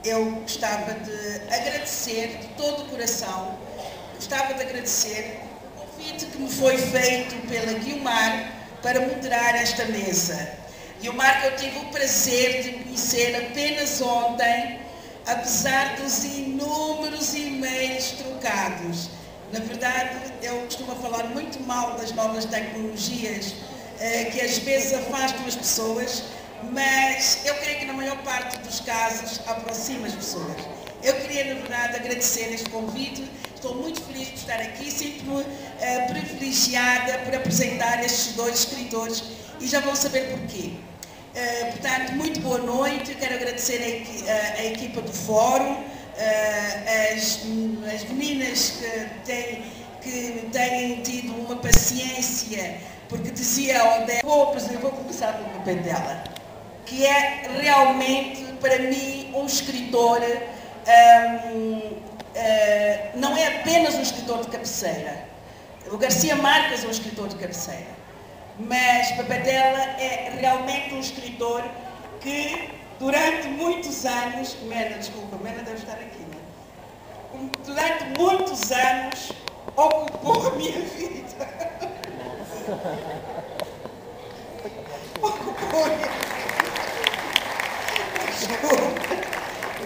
Eu gostava de agradecer de todo o coração, gostava de agradecer o convite que me foi feito pela Guiomar para moderar esta mesa. Guiomar, que eu tive o prazer de conhecer apenas ontem, apesar dos inúmeros e-mails trocados. Na verdade, eu costumo falar muito mal das novas tecnologias, que às vezes afastam as pessoas, mas eu creio que na maior parte dos casos aproxima as pessoas. Eu queria, na verdade, agradecer este convite. Estou muito feliz por estar aqui, sinto-me privilegiada por apresentar estes dois escritores e já vão saber porquê. Portanto, muito boa noite. Quero agradecer a equipa do Fórum, as meninas que têm tido uma paciência, porque dizia a Odete, vou começar pelo papel dela, que é realmente, para mim, um escritor, não é apenas um escritor de cabeceira. O Garcia Marques é um escritor de cabeceira, mas Papadela é realmente um escritor que, durante muitos anos, Mena deve estar aqui, não é? Durante muitos anos, ocupou a minha vida. Ocupou a minha vida.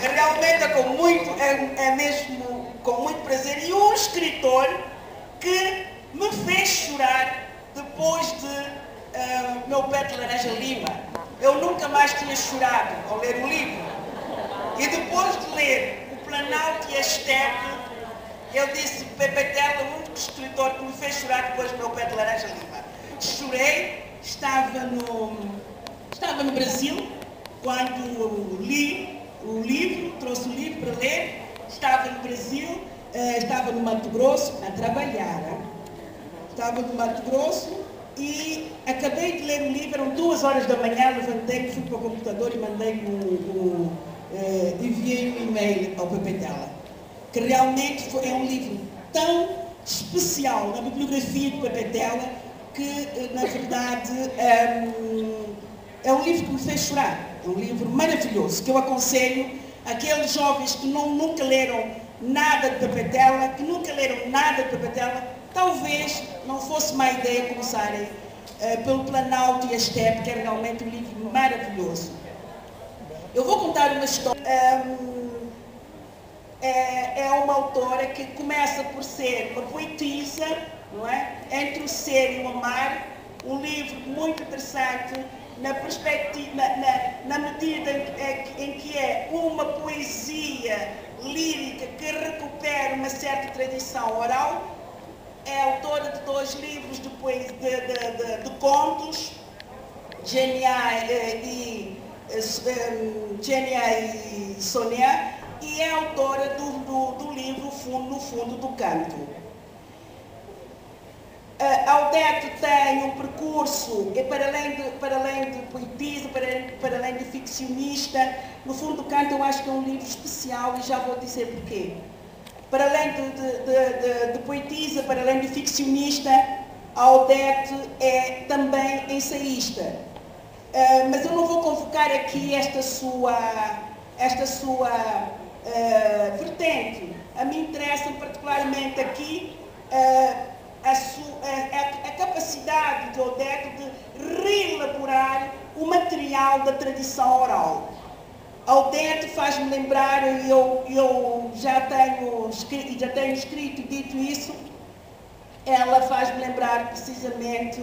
Realmente é mesmo com muito prazer, e um escritor que me fez chorar depois de Meu Pé de Laranja Lima. Eu nunca mais tinha chorado ao ler o livro, e depois de ler O Planalto e a Estepe, eu disse, Papadela, o único escritor que me fez chorar depois de Meu Pé de Laranja Lima. Chorei, estava no Brasil, quando li o livro, trouxe o livro para ler, estava no Brasil, estava no Mato Grosso a trabalhar. Estava no Mato Grosso e acabei de ler o livro, eram 2 horas da manhã, levantei-me, fui para o computador e enviei um e-mail ao Papadela, que realmente é um livro tão especial na bibliografia do Papadela que, na verdade, é um livro que me fez chorar. É um livro maravilhoso, que eu aconselho àqueles jovens que nunca leram nada de Papadela, que nunca leram nada de Papadela, talvez não fosse má ideia começarem pelo Planalto e a Estepe, que é realmente um livro maravilhoso. Eu vou contar uma história. É uma autora que começa por ser uma poetisa, não é? Entre o ser e o amar, um livro muito interessante na perspectiva, na medida em que é uma poesia lírica que recupera uma certa tradição oral. É autora de 2 livros de contos, Genia e Sônia, e é autora do livro No Fundo do Canto. A Odete tem um percurso, para além de poetisa, para além de ficcionista. No Fundo do Canto eu acho que é um livro especial e já vou dizer porquê. Para além de poetisa, para além de ficcionista, a Odete é também ensaísta. Mas eu não vou convocar aqui esta sua vertente. A mim interessa particularmente aqui a capacidade de Odete de reelaborar o material da tradição oral. A Odete faz-me lembrar, eu já tenho escrito e dito isso, ela faz-me lembrar precisamente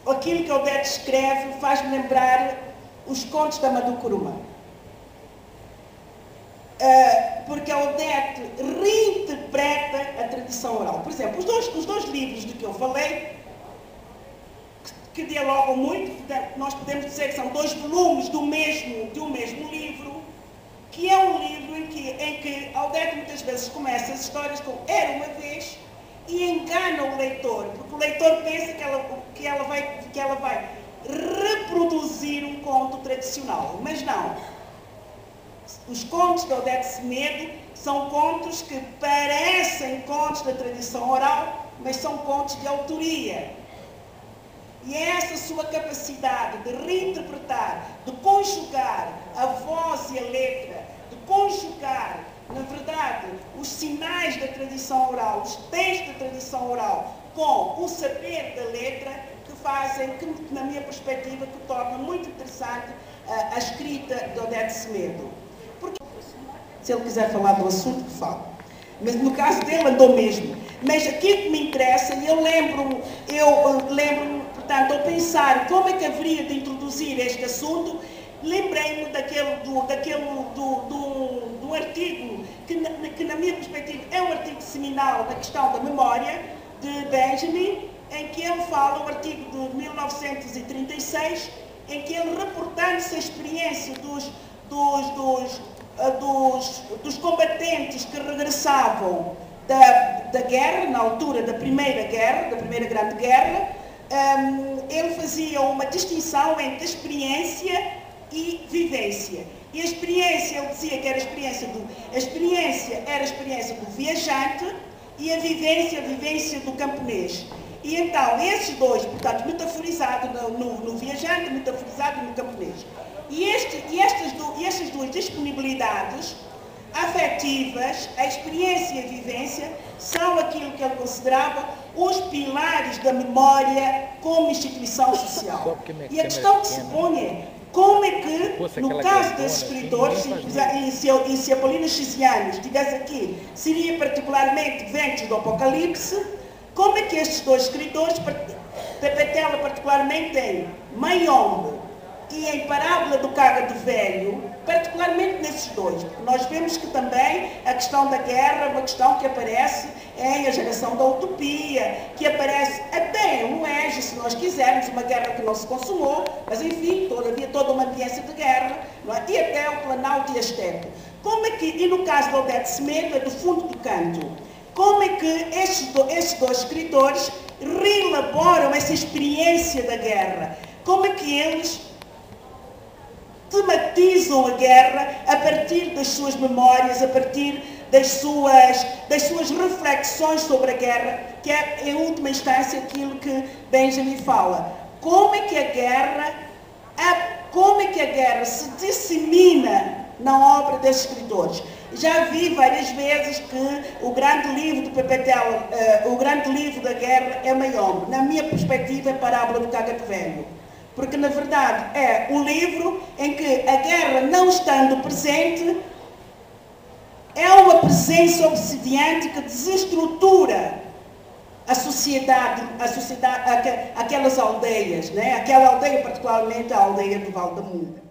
aquilo que a Odete escreve, faz-me lembrar os contos da Madu Kuruma. Porque a Odete reinterpreta a tradição oral. Por exemplo, os dois livros de que eu falei, que dialogam muito, nós podemos dizer que são 2 volumes do mesmo livro, que é um livro em que a Odete muitas vezes começa as histórias com "era uma vez" e engana o leitor, porque o leitor pensa que ela vai reproduzir um conto tradicional, mas não. Os contos de Odete Semedo são contos que parecem contos da tradição oral, mas são contos de autoria. E é essa sua capacidade de reinterpretar, de conjugar a voz e a letra, de conjugar, na verdade, os sinais da tradição oral, os textos da tradição oral, com o saber da letra, que fazem, que, na minha perspectiva, que torna muito interessante a escrita de Odete Semedo. Porque, se ele quiser falar do assunto, fala. Mas no caso dele andou mesmo. Mas aquilo que me interessa, e eu lembro-me, portanto, ao pensar como é que haveria de introduzir este assunto, lembrei-me do artigo que na minha perspectiva é um artigo seminal na questão da memória, de Benjamin, em que ele fala, um artigo de 1936, em que ele, reportando-se a experiência dos combatentes que regressavam da guerra, na altura da Primeira Grande Guerra, ele fazia uma distinção entre experiência e vivência. E a experiência, ele dizia que era a experiência do viajante e a vivência do camponês. E então, esses dois, portanto, metaforizado no viajante, metaforizado no camponês. E estas duas disponibilidades afetivas, a experiência e a vivência, são aquilo que ele considerava os pilares da memória como instituição social. E a questão que se põe é como é que, no caso desses escritores, e se Apolino Chisiano estivesse aqui, seria particularmente Ventos do Apocalipse, como é que estes dois escritores, Pepetela particularmente em Mayombe e em Parábola do Cágado Velho, particularmente nesses dois, porque nós vemos que também a questão da guerra é uma questão que aparece em A Geração da Utopia, que aparece até no Ege, se nós quisermos, uma guerra que não se consumou, mas enfim, havia toda uma ambiência de guerra, não é? E até o Planalto e a Estepe. Como é que, e no caso de Odete Semedo, é do fundo do canto, como é que estes dois escritores reelaboram essa experiência da guerra? Como é que eles tematizam a guerra a partir das suas memórias, a partir das suas reflexões sobre a guerra, que é, em última instância, aquilo que Benjamin fala. Como é que a guerra se dissemina na obra desses escritores? Já vi várias vezes que o grande livro de Pepetela, o grande livro da guerra é Mayombe. Na minha perspectiva, é Parábola do Cágado Velho. Porque, na verdade, é um livro em que a guerra, não estando presente, é uma presença obsidiante que desestrutura a sociedade, aquelas aldeias, né? Aquela aldeia, particularmente a aldeia do Val da Munda.